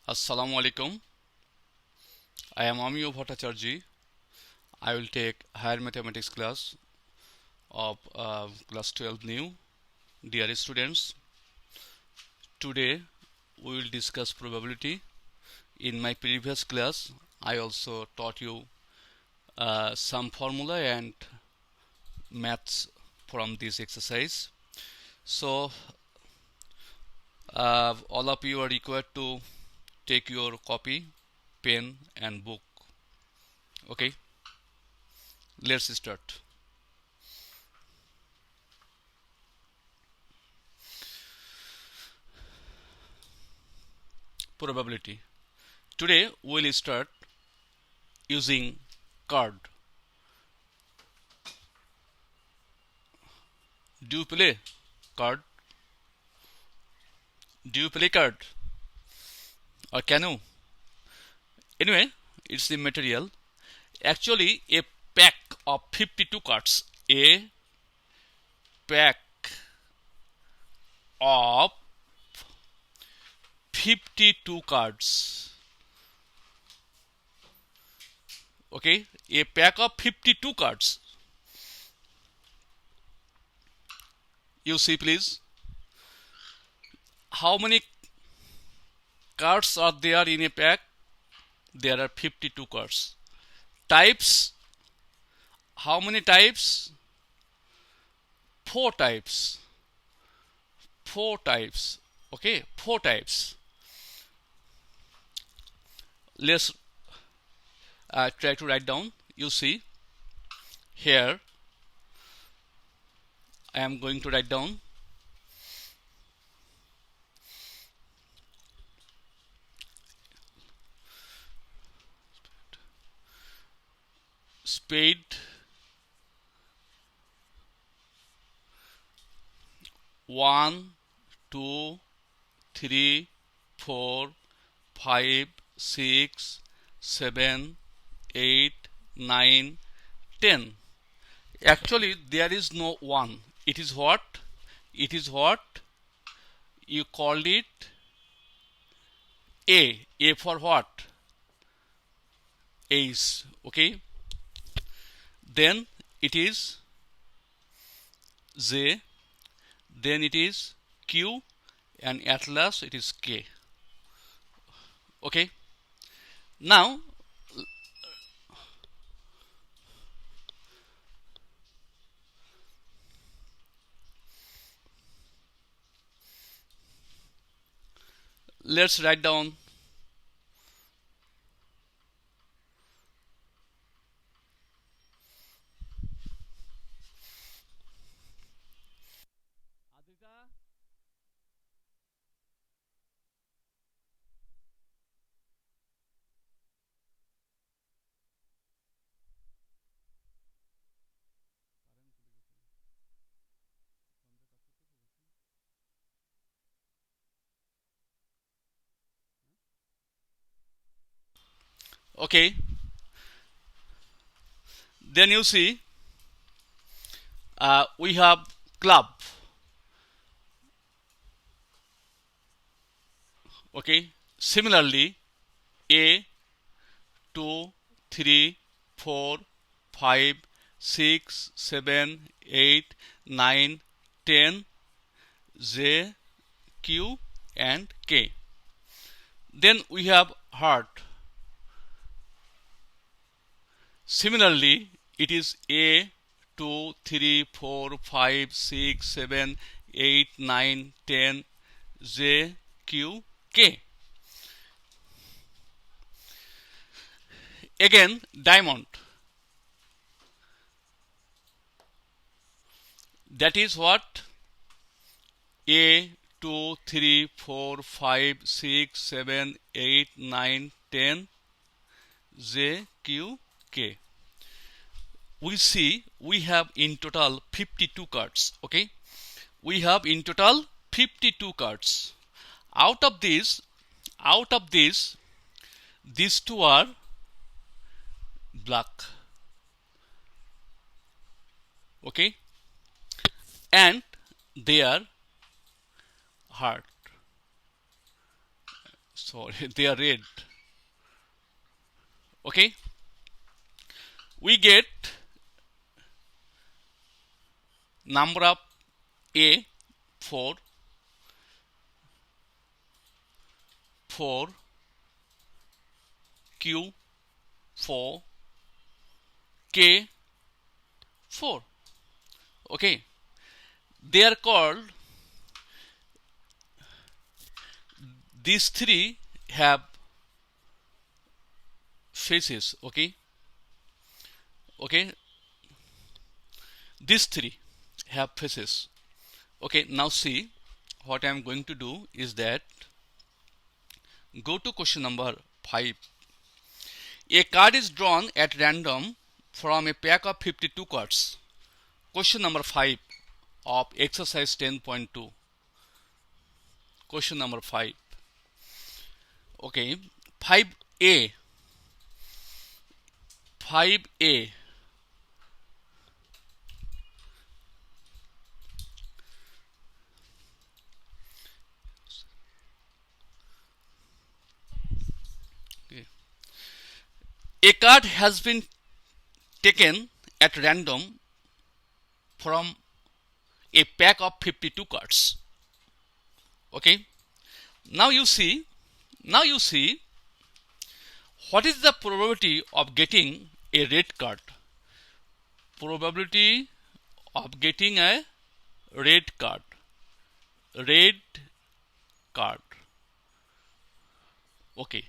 Assalamu alaikum. I am Amiyo Bhattacharjee. I will take higher mathematics class of class 12 new. Dear students, today we will discuss probability. In my previous class, I also taught you some formula and maths from this exercise. So, all of you are required to take your copy, pen, and book. Okay, let's start. Probability. Today we will start using card. Do you play card? Do you play card or canoe? Anyway, it's the material. Actually, a pack of 52 cards. A pack of 52 cards. Okay, a pack of 52 cards. You see, please. How many cards are there in a pack? There are 52 cards. Types. How many types? Four types. Four types. Okay, four types. Let's try to write down. You see, here I am going to write down spade, 1, 2, 3, 4, 5, 6, 7, 8, 9, 10. Actually, there is no 1. It is what? It is what? You called it A. A for what? Ace. Okay. Then it is J. Then it is Q. And at last it is K. Okay. Now let's write down okay. Then you see we have club. Okay. Similarly, A, 2, 3, 4, 5, 6, 7, 8, 9, 10, J, Q, and K. Then we have heart. Similarly, it is A, 2, 3, 4, 5, 6, 7, 8, 9, 10, J, Q, K. Again, diamond. That is what? A, 2, 3, 4, 5, 6, 7, 8, 9, 10, J, Q, K. We see we have in total 52 cards. Okay, we have in total 52 cards. Out of these, these two are black. Okay, and they are heart. sorry, they are red. Okay, we get number of A 4, 4, Q 4, K 4. Okay, they are called, these three have faces. Okay, okay, these three have faces. Okay, now see, what I am going to do is that go to question number 5. A card is drawn at random from a pack of 52 cards. Question number 5 of exercise 10.2. Question number 5. Okay, 5A. 5A. Okay. A card has been taken at random from a pack of 52 cards. Okay, now you see what is the probability of getting a red card. Probability of getting a red card. Red card. Okay,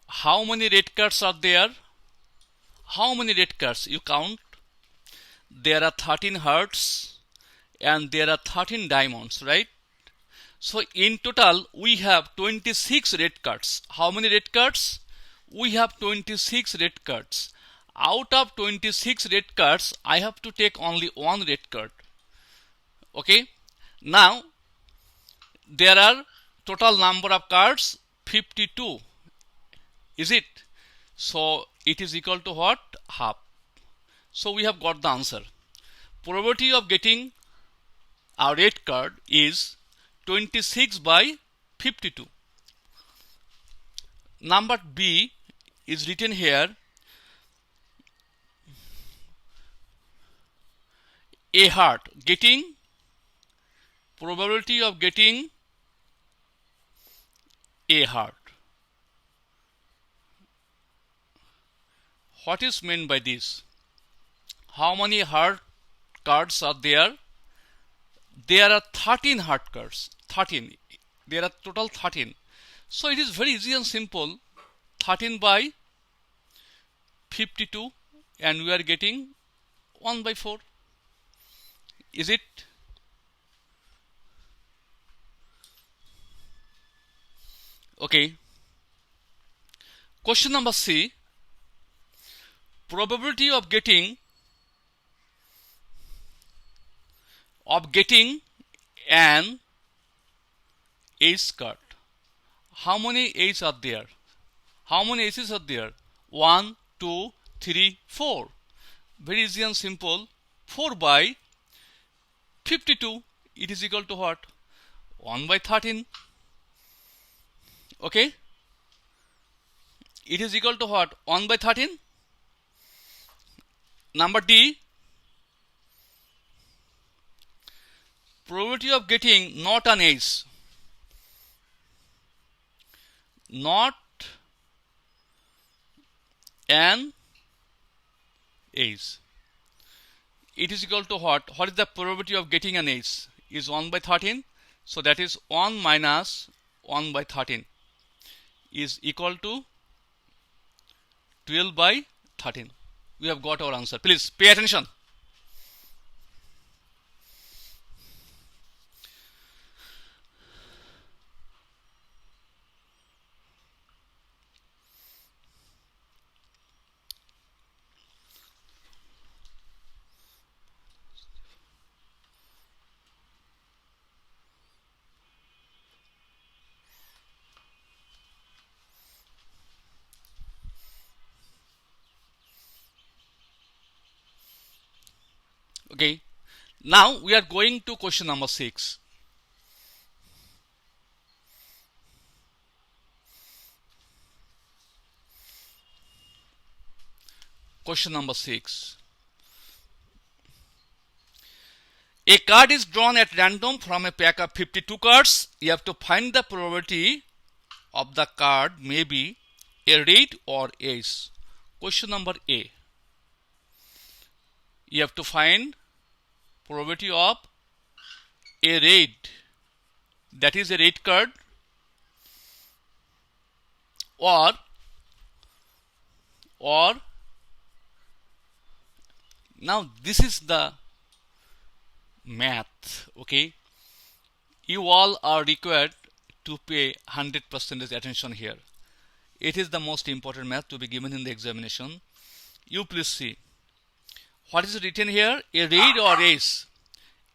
how many red cards are there? How many red cards? You count. There are 13 hearts and there are 13 diamonds, right? So in total we have 26 red cards. How many red cards? We have 26 red cards. Out of 26 red cards, I have to take only one red card. Okay, now there are total number of cards 52. Is it? So it is equal to what? Half. So we have got the answer. Probability of getting a red card is 26 by 52. Number B is written here. A heart, getting, probability of getting a heart. What is meant by this? How many heart cards are there? There are 13 heart cards. 13. There are total 13. So it is very easy and simple. 13 by 52, and we are getting 1 by 4. Is it? Okay. Question number C. Probability of getting an ace card. How many aces are there? How many aces are there? 1, 2, 3, 4. Very easy and simple. 4 by 52. It is equal to what? 1 by 13. Okay. It is equal to what? 1 by 13. Number D. Probability of getting not an ace. Not an ace. It is equal to what? What is the probability of getting an ace? Is 1 by 13. So that is 1 minus 1 by 13 is equal to 12 by 13. We have got our answer. Please pay attention. Okay, now we are going to question number 6. Question number 6. A card is drawn at random from a pack of 52 cards. You have to find the probability of the card may be a red or ace. Question number A. You have to find probability of a red, that is a red card, or now this is the math. Okay, you all are required to pay 100% attention here. It is the most important math to be given in the examination. You please see what is written here. A red or ace.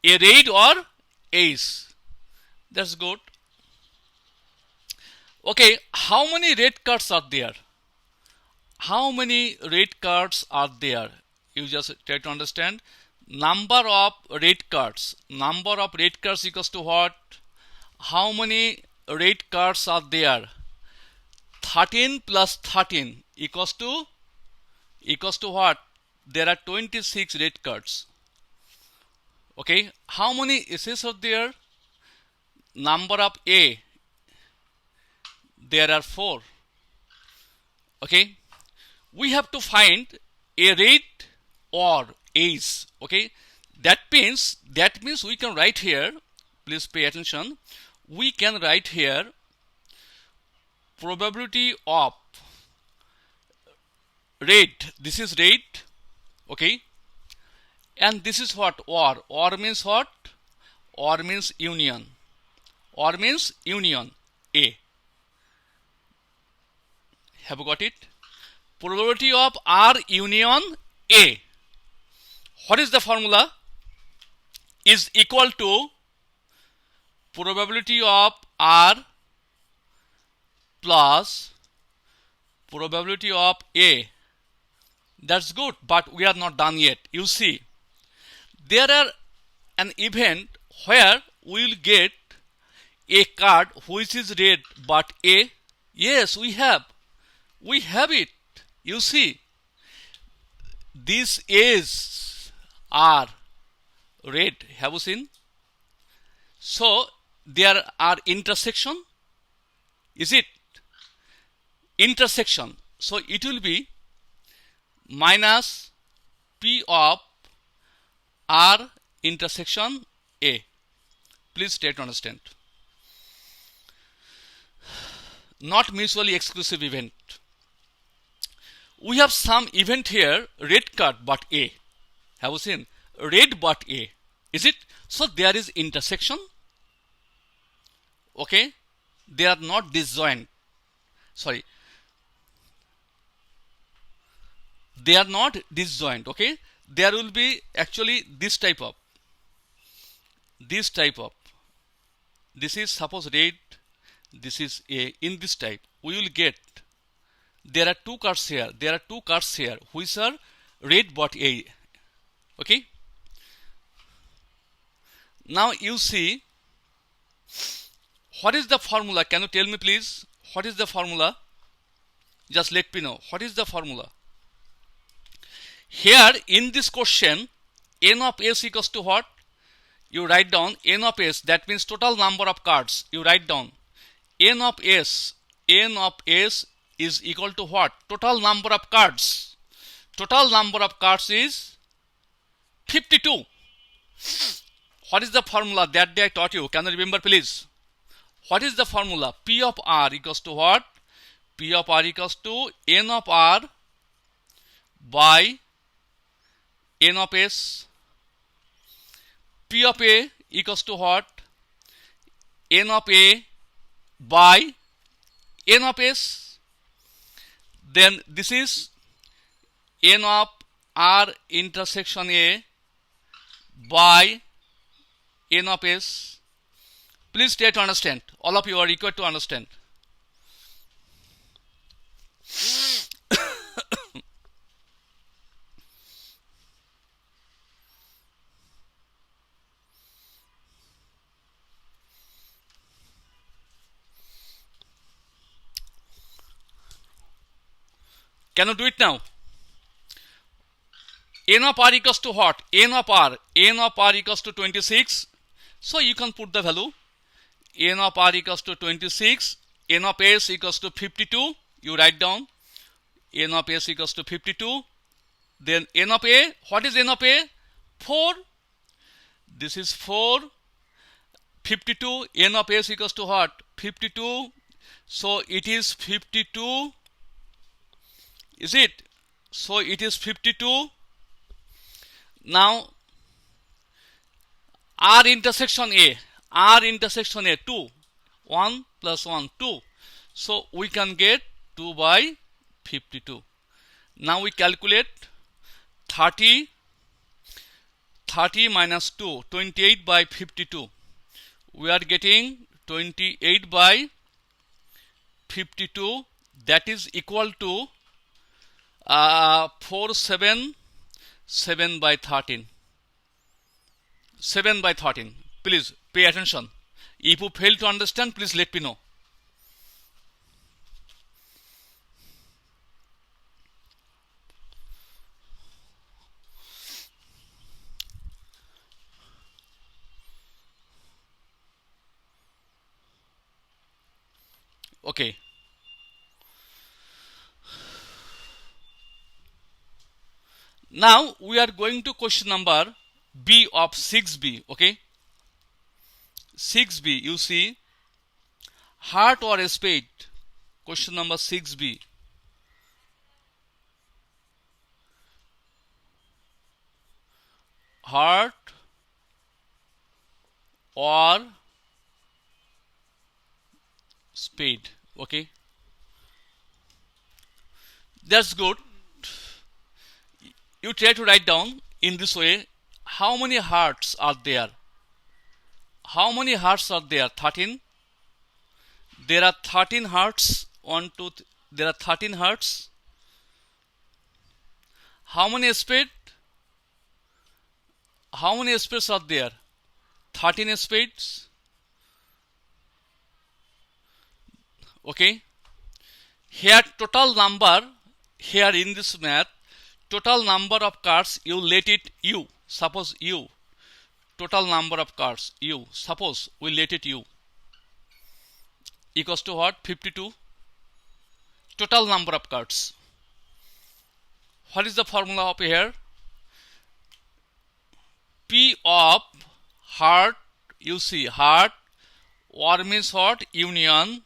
A red or ace. That's good. Okay, how many red cards are there? How many red cards are there? You just try to understand. Number of red cards. Number of red cards equals to what? How many red cards are there? 13 plus 13 equals to what? There are 26 red cards. Okay, how many aces are there? Number of A, there are 4. Okay, we have to find a red or ace. Okay, that means we can write here, please pay attention, we can write here probability of red. This is red. Okay, and this is what? Or means what? Or means union. Or means union. A. Have you got it? Probability of R union A. What is the formula? Is equal to probability of R plus probability of A. That's good, but we are not done yet. You see, there are an event where we will get a card which is red but A. Yes, we have it. You see, these A's are red. Have you seen? So there are intersection. Is it intersection? So it will be minus P of R intersection A. Please try to understand. Not mutually exclusive event. We have some event here, red card but A. Have you seen? Red but A. Is it? So there is intersection. Okay. They are not disjoint. Sorry. They are not disjoint. Okay. There will be actually this type of. This is suppose red. This is A. In this type, we will get. There are two cards here. Which are red but A. Okay. Now you see. What is the formula? Can you tell me please? What is the formula? Just let me know. What is the formula? Here in this question, n of s equals to what? You write down n of s. That means total number of cards. You write down n of s. N of s is equal to what? Total number of cards. Total number of cards is 52. What is the formula? That day I taught you. Can you remember please? What is the formula? P of R equals to what? P of R equals to N of R by N of S. P of A equals to what? N of A by N of S. Then this is N of R intersection A by N of S. Please try to understand. All of you are required to understand. Can you do it now? N of r equals to what? N of r equals to 26. So you can put the value. N of r equals to 26. N of s equals to 52. You write down. N of s equals to 52. Then N of a. What is N of a? 4. This is 4. 52. N of s equals to what? 52. So it is 52. Is it? So it is 52. Now R intersection A. R intersection A 2. 1 plus 1 2. So we can get 2 by 52. Now we calculate 30 minus 2, 28 by 52. We are getting 28 by 52. That is equal to 7 by 13. 7 by 13. Please pay attention. If you fail to understand, please let me know. Okay. Now we are going to question number B of 6B. Okay. 6B, you see, heart or a spade. Question number 6B. Heart or spade. Okay. That's good. You try to write down in this way. How many hearts are there? How many hearts are there? 13. There are 13 hearts. 1, 2, there are 13 hearts. How many spades? How many spades are there? 13 spades. Okay. Here total number, here in this math, total number of cards, you let it U. Suppose U. Total number of cards, U. Suppose we let it U. Equals to what? 52. Total number of cards. What is the formula of here? P of heart, you see, heart, or means what? Union.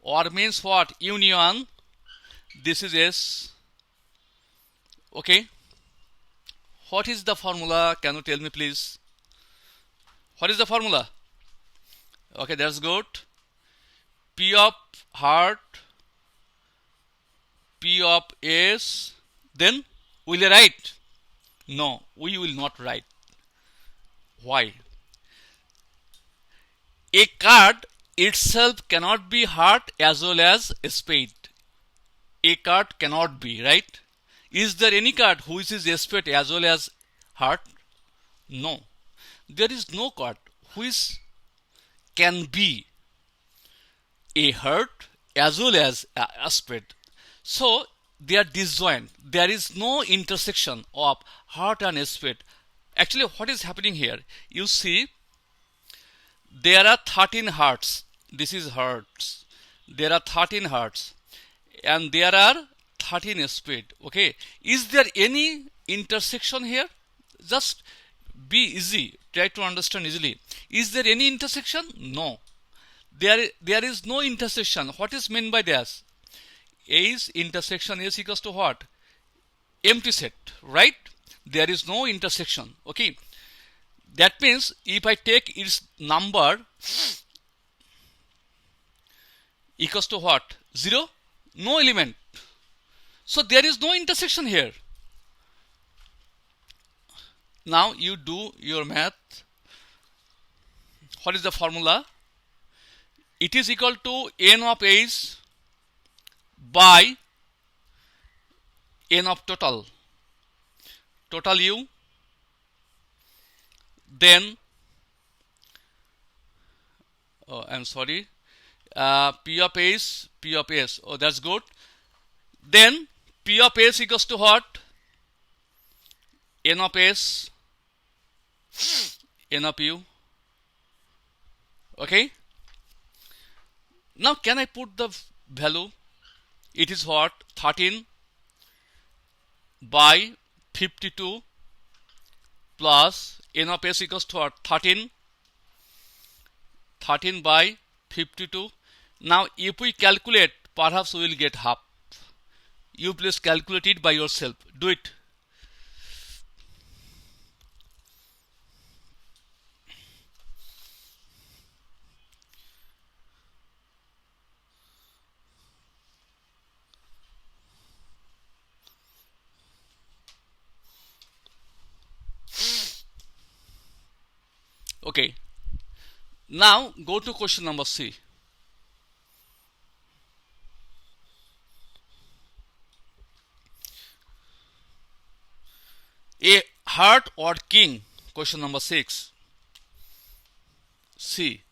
Or means what? Union. This is S. Okay. What is the formula? Can you tell me please? What is the formula? Okay, that's good. P of heart, P of S. Then will you write? No, we will not write. Why? A card itself cannot be heart as well as a spade. A card cannot be, right? Is there any card which is a spade as well as heart? No. There is no card which can be a heart as well as a spade. So they are disjoint. There is no intersection of heart and spade. Actually, what is happening here? You see, there are 13 hearts. This is hearts. There are 13 hearts, and there are 13 spades. Okay, is there any intersection here? Just be easy. Try to understand easily. Is there any intersection? No. There is no intersection. What is meant by this? A's intersection is equals to what? Empty set, right? There is no intersection. Okay. That means if I take its number equals to what? 0? No element. So there is no intersection here. Now you do your math. What is the formula? It is equal to n of A's by n of total. Total U. Then, oh, I'm sorry, P of S, P of S. Oh, that's good. Then P of S equals to what? n of s, n of u. Okay. Now can I put the value? It is what? 13 by 52 plus n of s equals to what? 13 by 52. Now if we calculate, perhaps we will get half. You please calculate it by yourself. Do it. Okay. Now go to question number C. A heart or king? Question number 6. C.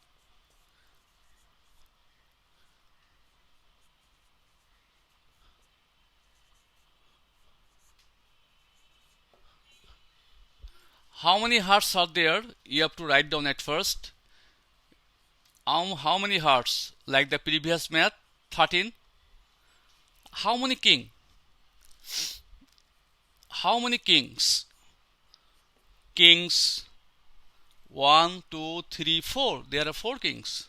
How many hearts are there? You have to write down at first. How many hearts? Like the previous math, 13. How many king? How many kings? Kings 1, 2, 3, 4. There are 4 kings.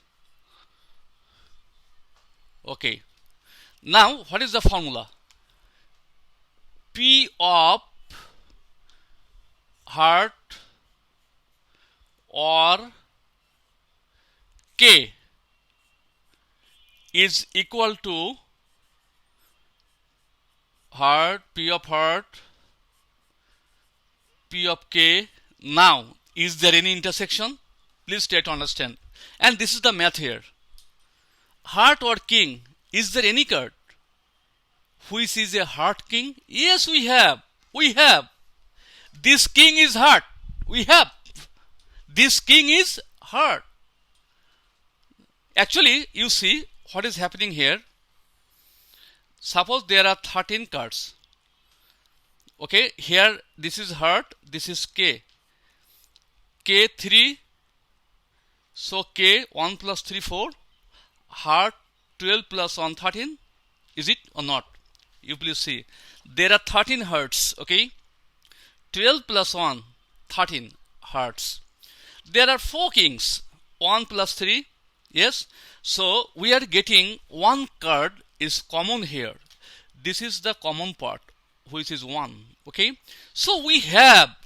Okay. Now what is the formula? P of heart or K is equal to heart, P of heart, P of K. Now, is there any intersection? Please try to understand. And this is the math here. Heart or king, is there any card which is a heart king? Yes, we have. We have. This king is heart. We have. This king is heart. Actually, you see what is happening here. Suppose there are 13 cards. Okay, here this is heart, this is K. K3, so K 1 plus 3 4. Heart 12 plus 1 13. Is it or not? You please see. There are 13 hearts. Okay, 12 plus 1 13 hearts. There are 4 kings. 1 plus 3. Yes. So we are getting one card is common here. This is the common part, which is 1. Okay. So we have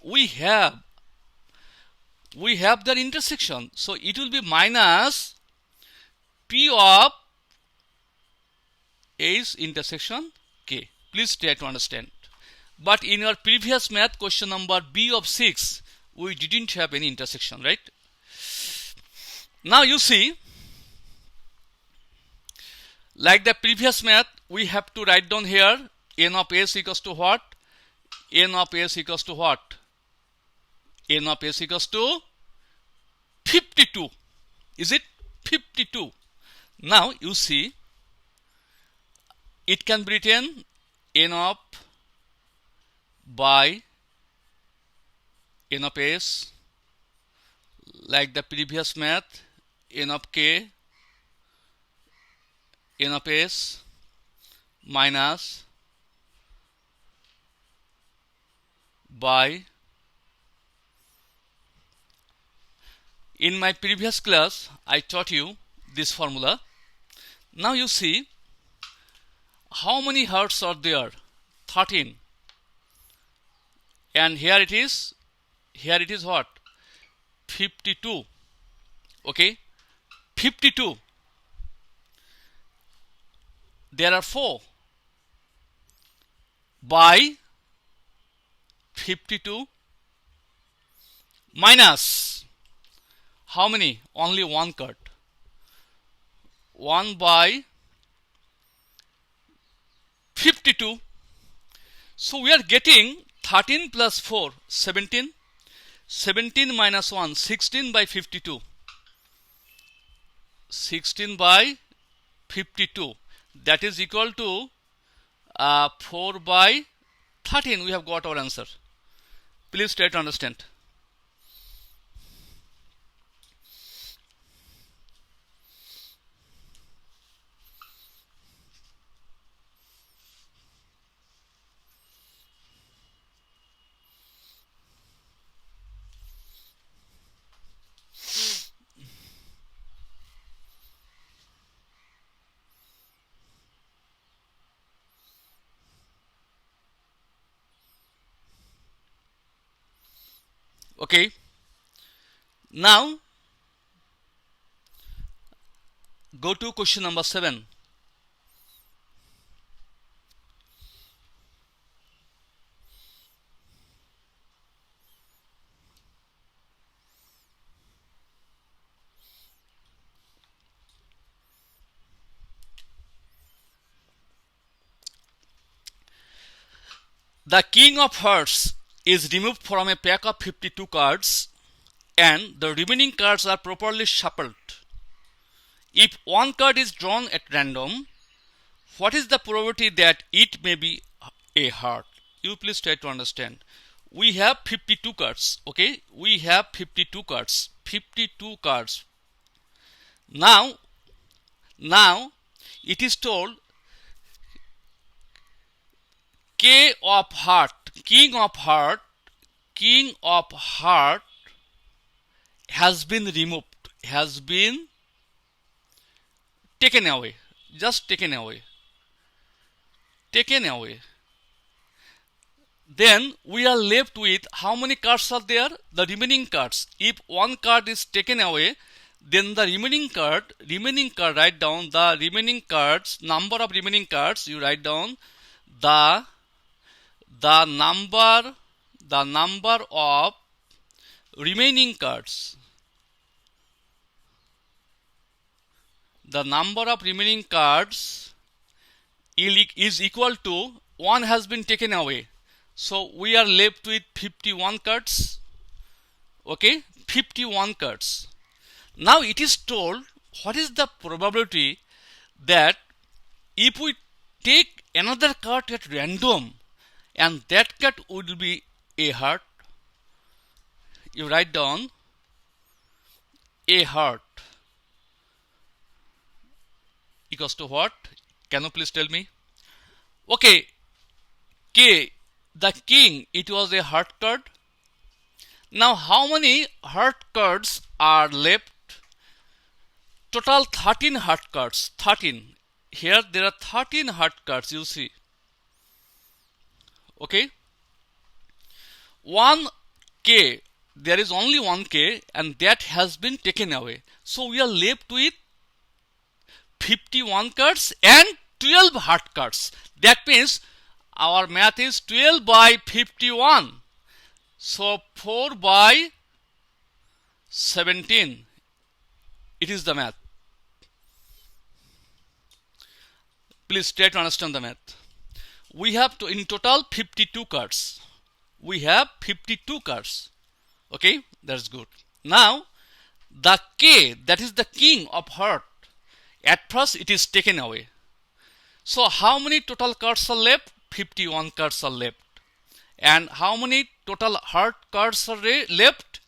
the intersection. So it will be minus P of A's intersection K. Please try to understand. But in your previous math, question number B of 6, we didn't have any intersection, right? Now you see, like the previous math, we have to write down here n of s equals to what? N of s equals to what? N of s equals to 52. Is it 52? Now you see, it can be written n of by n of s, like the previous math, n of k, n of s minus by. In my previous class, I taught you this formula. Now you see, how many hearts are there? 13. And here it is what? 52. Okay, 52. There are 4 by 52 minus how many? Only one card. 1 by 52. So we are getting 13 plus 4, 17. 17 minus 1, 16 by 52. 16 by 52. That is equal to 4 by 13. We have got our answer. Please try to understand. Okay. Now go to question number 7. The king of hearts is removed from a pack of 52 cards and the remaining cards are properly shuffled. If one card is drawn at random, what is the probability that it may be a heart? You please try to understand. We have 52 cards. Okay, we have 52 cards. 52 cards. Now it is told K of heart, king of heart has been removed, has been taken away, just taken away. Then we are left with how many cards are there? The remaining cards. If one card is taken away, then the remaining card, write down the remaining cards, number of remaining cards. You write down the number of remaining cards. The number of remaining cards is equal to 1 has been taken away. So we are left with 51 cards. Okay, 51 cards. Now it is told what is the probability that if we take another card at random and that card would be a heart. You write down a heart equals to what? Can you please tell me? Okay, K, the king, it was a heart card. Now how many heart cards are left? Total 13 heart cards. 13. Here there are 13 heart cards, you see. Okay. 1K, there is only 1K and that has been taken away. So we are left with 51 cards and 12 heart cards. That means our math is 12 by 51. So 4 by 17. It is the math. Please try to understand the math. We have to in total 52 cards. We have 52 cards. Okay, that's good. Now the K, that is the king of heart, at first it is taken away. So how many total cards are left? 51 cards are left. And how many total heart cards are left?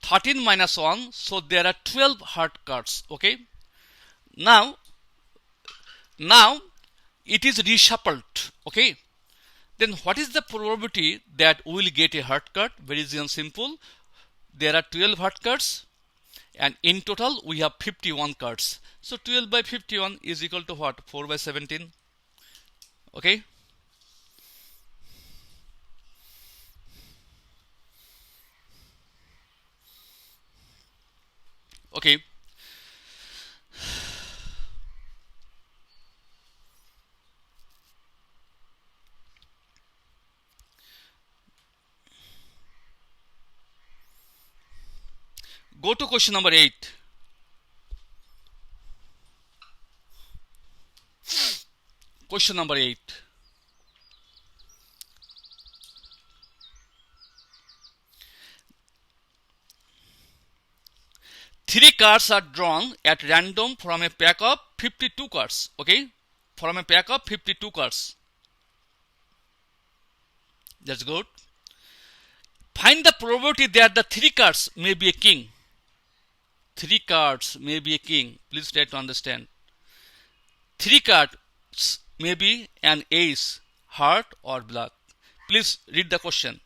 13 minus 1. So there are 12 heart cards. Okay. Now it is reshuffled. Okay. Then what is the probability that we will get a heart card? Very simple. There are 12 heart cards and in total we have 51 cards. So 12 by 51 is equal to what? 4 by 17. Okay. Okay. Go to question number 8. Question number 8. Three cards are drawn at random from a pack of 52 cards. Okay, from a pack of 52 cards. That's good. Find the probability that the three cards may be a king. Three cards may be a king. Please try to understand. Three cards may be an ace, heart or blood. Please read the question.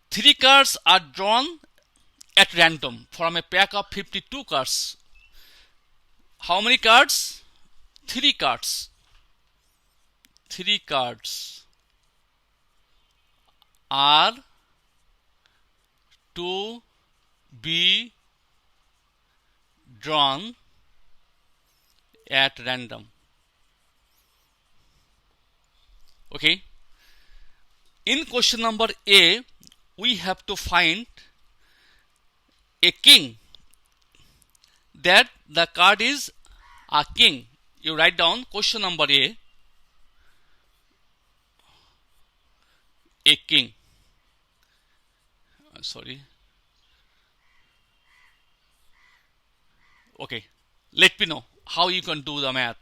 Three cards are drawn at random from a pack of 52 cards. How many cards? Three cards. Three cards are to be drawn at random. Okay. In question number A, we have to find a king, that the card is a king. You write down question number A king. Sorry. Okay. Let me know how you can do the math.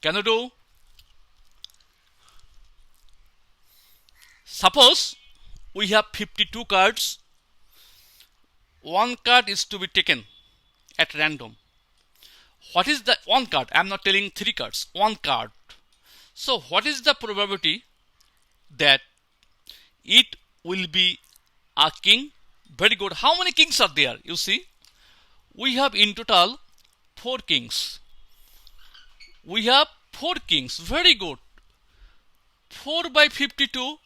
Can you do? Suppose we have 52 cards. One card is to be taken at random. What is the one card? I am not telling three cards. One card. So what is the probability that it will be a king? Very good. How many kings are there? You see, we have in total 4 kings. We have 4 kings. Very good. 4 by 52.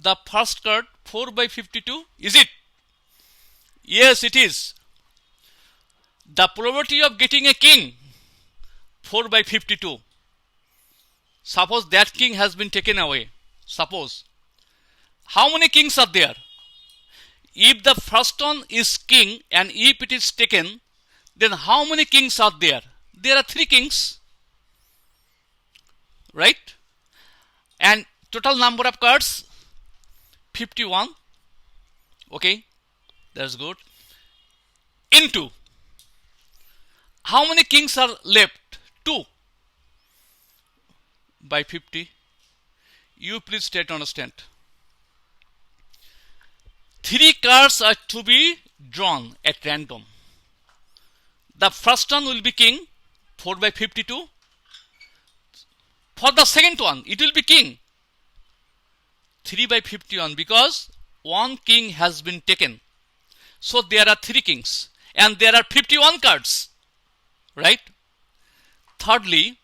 The first card, 4 by 52. Is it? Yes, it is. The probability of getting a king, 4 by 52. Suppose that king has been taken away. Suppose. How many kings are there? If the first one is king and if it is taken, then how many kings are there? There are 3 kings. Right? And total number of cards, 51. Okay, that's good. Into how many kings are left? 2 by 50. You please try to understand. 3 cards are to be drawn at random. The first one will be king, 4 by 52. For the second one, it will be king, 3 by 51, because one king has been taken. So there are 3 kings and there are 51 cards. Right? Thirdly,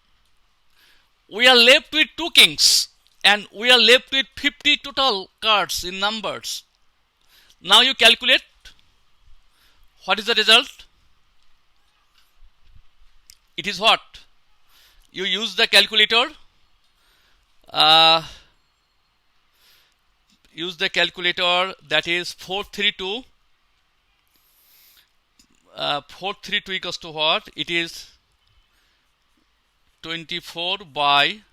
we are left with 2 kings and we are left with 50 total cards in numbers. Now you calculate. What is the result? It is what? You use the calculator. Use the calculator, that is 432. 432 equals to what? It is 24 by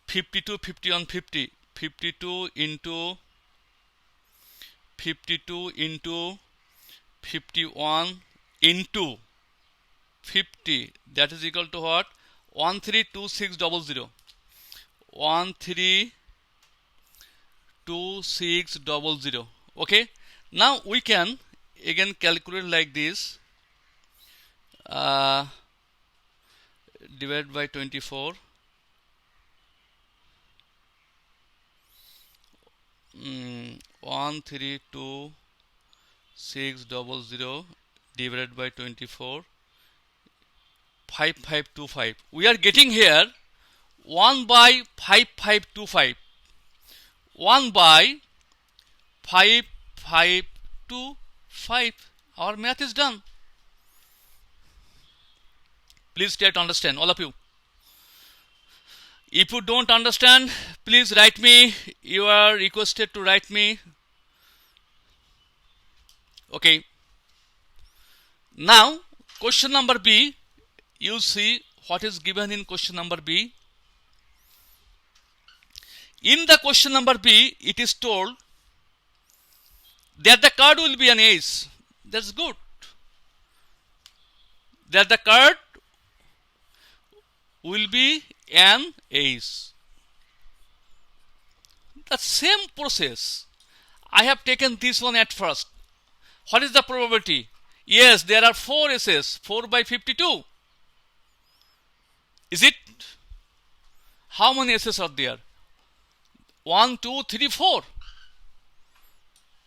52, 51, 50. 52 into 52 into 51 into 50. That is equal to what? 132600. 132600. Okay. Now we can again calculate like this. Divide by 24. 132600 divided by 24. 5525. We are getting here 1 by 5525. 1 by 5525. Our math is done. Please try to understand, all of you. If you don't understand, please write me. You are requested to write me. Okay. Now, question number B. You see what is given in question number B. In the question number B, it is told that the card will be an ace. That's good. That the card will be an ace. The same process. I have taken this one at first. What is the probability? Yes, there are 4 aces. 4 by 52. Is it? How many aces are there? 1, 2, 3, 4.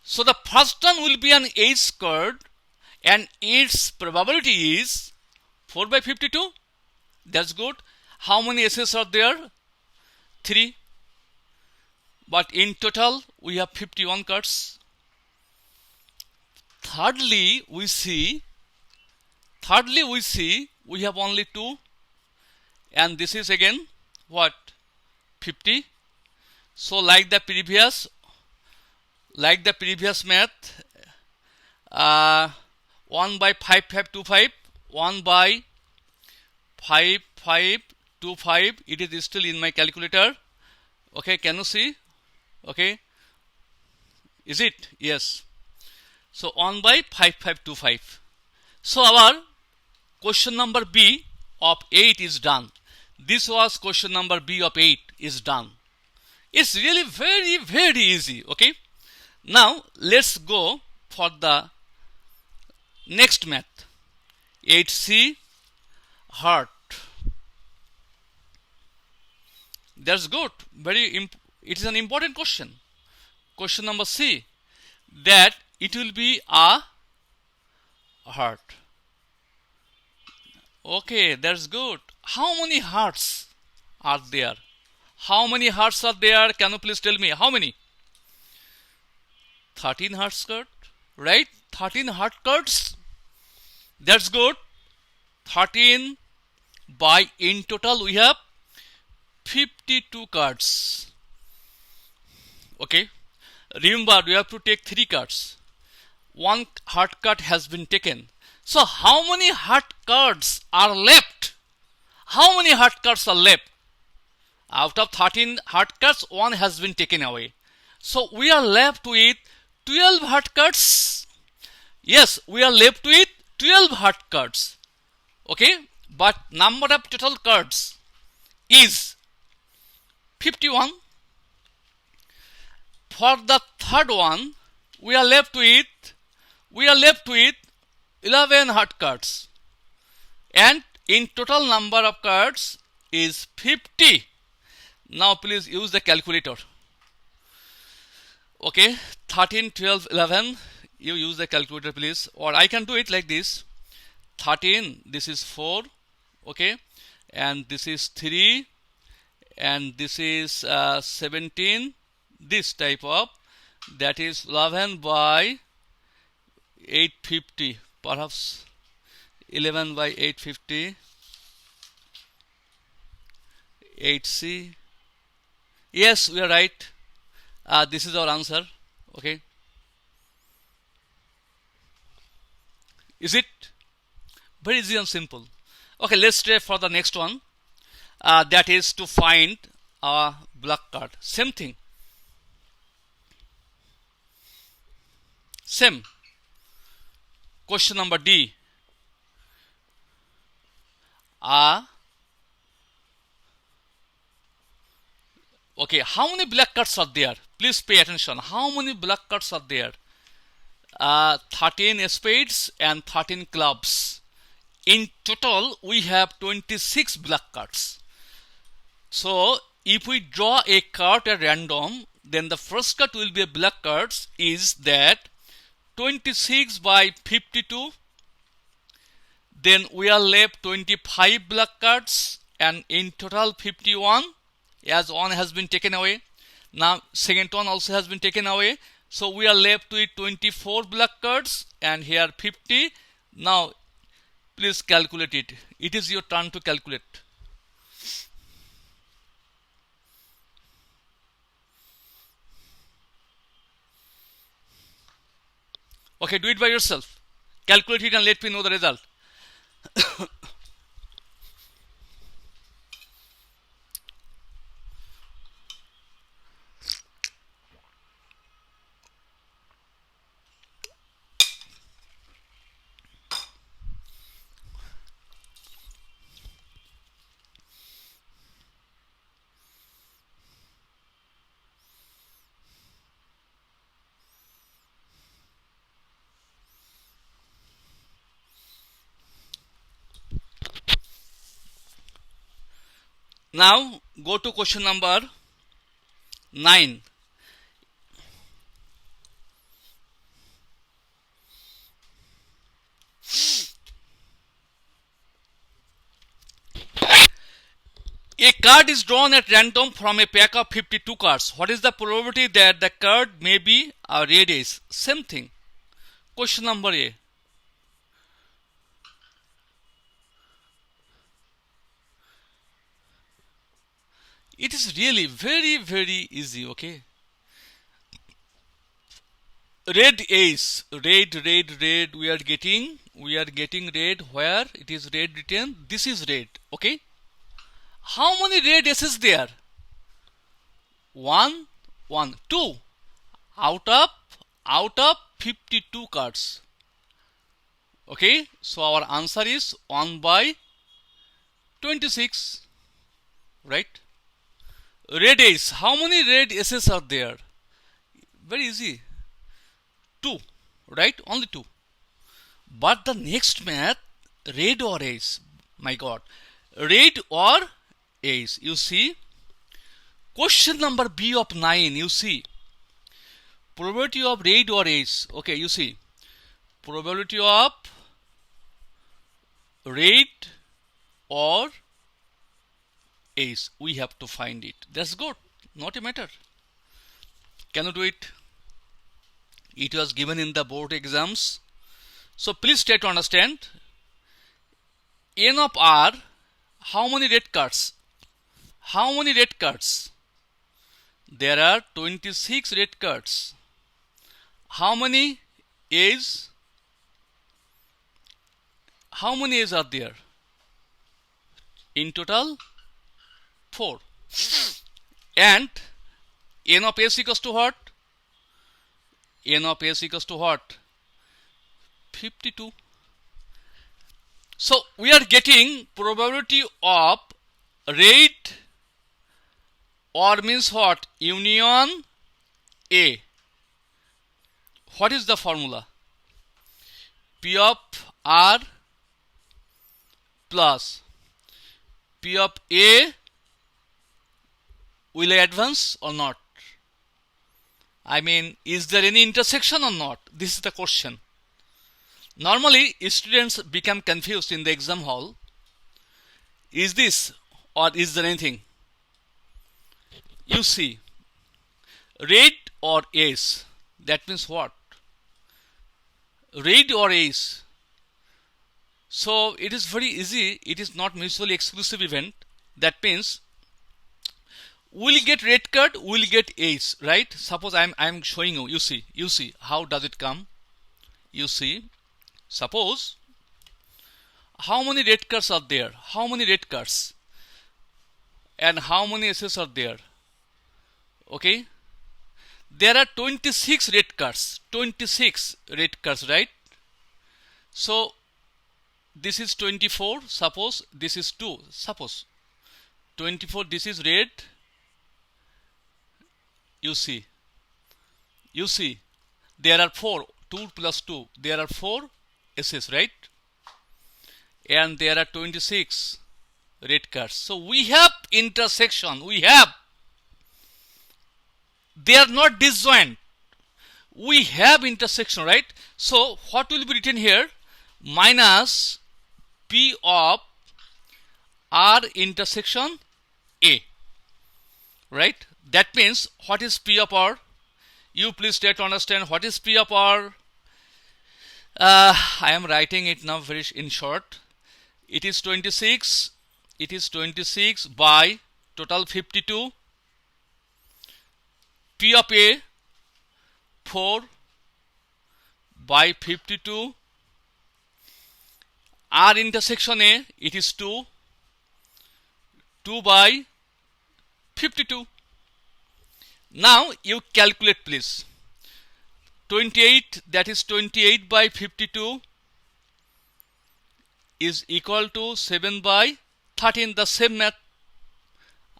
So the first one will be an ace card and its probability is 4 by 52. That's good. How many aces are there? 3. But in total we have 51 cards. Thirdly, we see we have only 2, and this is again what? 50. So like the previous math, 1 by 5525, 1 by 5525, it is still in my calculator. Okay, can you see? Okay, is it? Yes. So 1 by 5525. So our question number B of 8 is done. This was question number B of 8 is done. It's really very, very easy. Okay. Now let's go for the next math. 8C heart. That's good. It is an important question. Question number C, that it will be a heart. Okay, that's good. How many hearts are there? How many hearts are there? Can you please tell me how many? 13 hearts card, right? 13 heart cards. That's good. 13 by, in total we have 52 cards. Okay. Remember, we have to take 3 cards. 1 heart card has been taken. So how many heart cards are left? How many heart cards are left? Out of 13 heart cards, 1 has been taken away. So we are left with 12 heart cards. Yes, we are left with 12 heart cards. Okay, but number of total cards is 51. For the third one, we are left with 11 heart cards, and in total number of cards is 50. Now please use the calculator. Okay, 13, 12, 11. You use the calculator please, or I can do it like this. 13, this is 4. Okay, and this is 3, and this is 17. This type of, that is 11 by 850, perhaps 11 by 850, 8C. Yes, we are right. This is our answer. Okay, is it? Very easy and simple. Okay, let's try for the next one. That is to find a black card. Same thing. Same. Question number D. Okay, how many black cards are there? Please pay attention. How many black cards are there? 13 spades and 13 clubs. In total, we have 26 black cards. So, if we draw a card at random, then the first card will be a black cards is that 26 by 52. Then we are left 25 black cards, and in total 51, as one has been taken away. Now second one also has been taken away. So we are left with 24 black cards, and here 50. Now please calculate it. It is your turn to calculate. Okay, do it by yourself. Calculate it and let me know the result. Now go to question number 9. A card is drawn at random from a pack of 52 cards. What is the probability that the card may be a red ace? Same thing. Question number A. It is really very easy, okay? Red ace, red, we are getting red. Where it is red written, this is red, okay? How many red aces there? One, two. Out of 52 cards. Okay, so our answer is 1 by 26, right? Red ace, how many red aces are there? Very easy. 2, right? Only 2. But the next math, red or ace, my god, red or ace. You see, question number B of 9, you see, probability of red or ace. Okay, you see, probability of red or ace, we have to find it. That's good, not a matter. Can you do it? It was given in the board exams. So please try to understand. N of R, how many red cards? How many red cards? There are 26 red cards. How many A's? How many A's are there? In total, 4. And N of S equals to what? N of S equals to what? 52. So we are getting probability of red or means what? Union A. What is the formula? P of R plus P of A. Will I advance or not? I mean, is there any intersection or not? This is the question. Normally, students become confused in the exam hall. Is this or is there anything? You see, red or ace. That means what? Red or ace. So it is very easy. It is not mutually exclusive event. That means we'll get red card, we'll get ace, right? Suppose I'm showing you. You see how does it come? You see, suppose how many red cards are there? How many red cards? And how many aces are there? Okay, there are 26 red cards. 26 red cards, right? So this is 24. Suppose this is 2. Suppose 24. This is red. You see, there are 4. 2 plus 2. There are 4 aces, right? And there are 26 red cards. So we have intersection. They are not disjoint. We have intersection, right? So what will be written here? Minus P of R intersection A, right? That means what is P of R? You please try to understand what is P of R. I am writing it now very in short. It is 26. It is 26 by total 52. P of A 4 by 52. R intersection A, it is 2. 2 by 52. Now you calculate please. 28, that is 28 by 52 is equal to 7 by 13. The same math.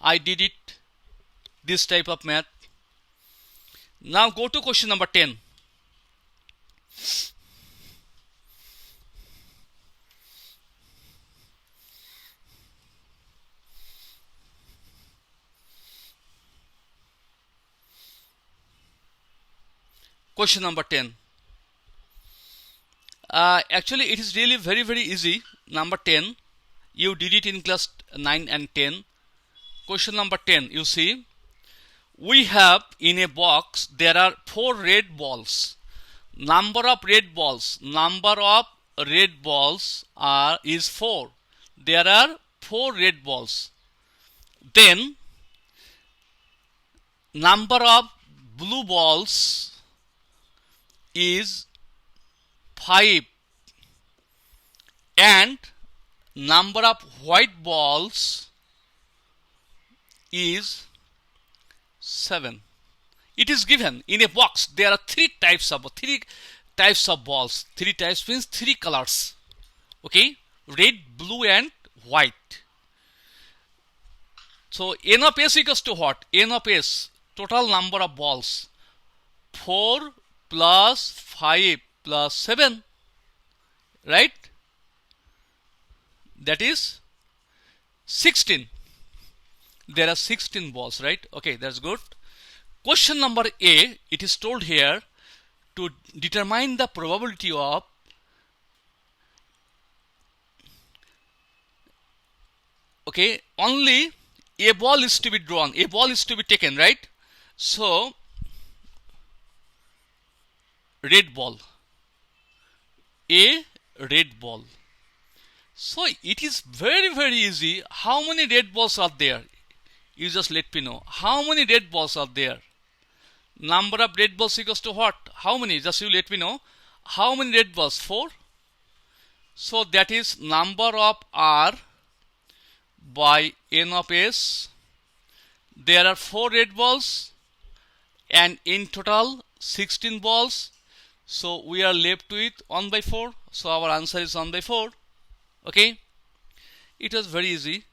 I did it. This type of math. Now go to question number 10. Question number 10. Actually, it is really very easy. Number 10, you did it in class 9 and 10. Question number 10, you see, we have in a box there are 4 red balls. Number of red balls is 4. There are 4 red balls. Then number of blue balls is 5 and number of white balls is 7. It is given in a box. There are 3 types of balls. 3 types means 3 colors. Okay, red, blue, and white. So n of s equals to what? N of s, total number of balls, 4 plus 5 plus 7, right? That is 16. There are 16 balls, right? Okay, that's good. Question number A, it is told here to determine the probability of only a ball is to be drawn, a ball is to be taken, right? So red ball, a red ball. So it is very easy. How many red balls are there? You just let me know. How many red balls are there? Number of red balls equals to what? How many? Just you let me know. How many red balls? 4. So that is number of R by n of s. There are 4 red balls and in total 16 balls. So we are left with 1 by 4. So our answer is 1 by 4. Okay. It was very easy.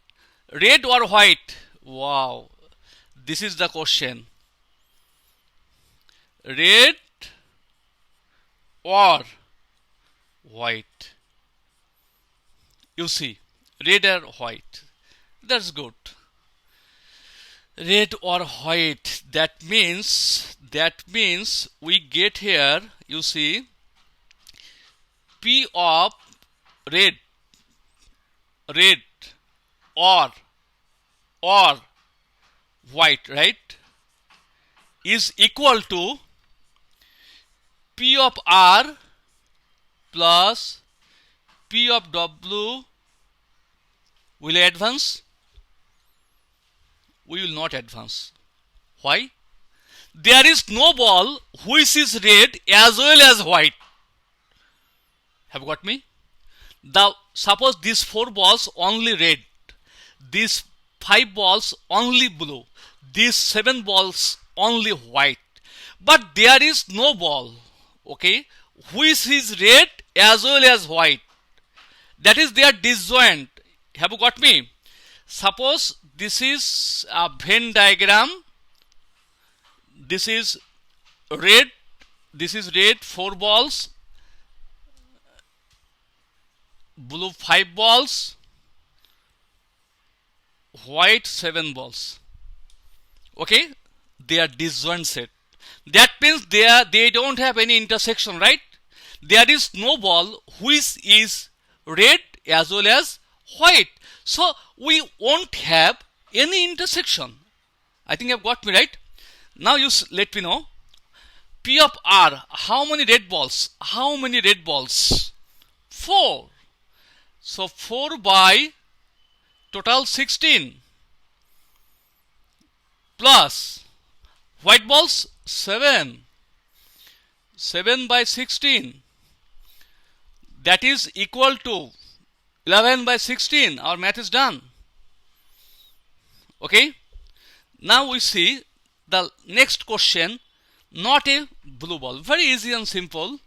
Red or white? Wow. This is the question. Red or white? You see, red or white. That's good. Red or white. That means we get here, you see, P of red or white, right, is equal to P of R plus P of W. Will I advance? We will not advance. Why? There is no ball which is red as well as white. Have you got me? Suppose these 4 balls only red, these 5 balls only blue, these 7 balls only white, but there is no ball, okay, which is red as well as white. That is, they are disjoint. Have you got me? Suppose this is a Venn diagram. This is red, 4 balls, blue 5 balls, white 7 balls. Okay, they are disjoint set. That means they don't have any intersection, right? There is no ball which is red as well as white. So we won't have any intersection. I think you've got me, right? Now you let me know. P of R, how many red balls? 4. So 4 by total 16 plus white balls 7. 7 by 16. That is equal to 11 by 16. Our math is done. Okay. Now we see the next question. Not a blue ball. Very easy and simple.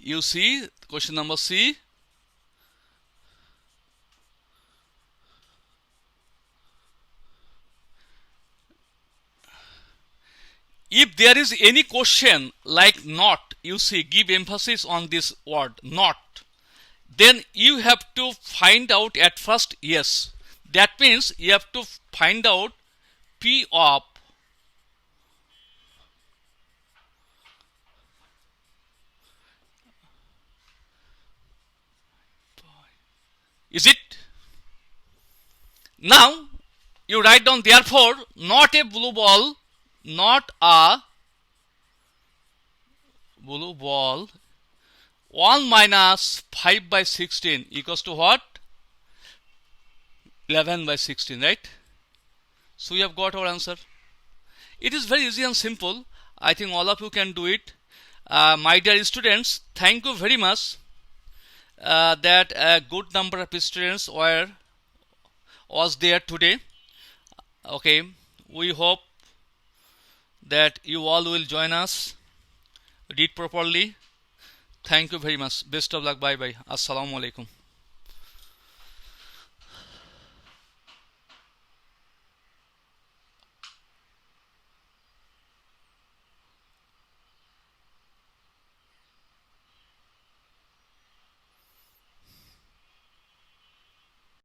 You see question number C. If there is any question like not, you see, give emphasis on this word not, then you have to find out at first yes. That means you have to find out P of is it? Now you write down therefore not a blue ball, not a blue ball 1 minus 5 by 16 equals to what? 11 by 16, right? So we have got our answer. It is very easy and simple. I think all of you can do it. My dear students, thank you very much that a good number of students was there today. Okay, we hope that you all will join us, read properly. Thank you very much. Best of luck. Bye bye. Assalamu alaikum.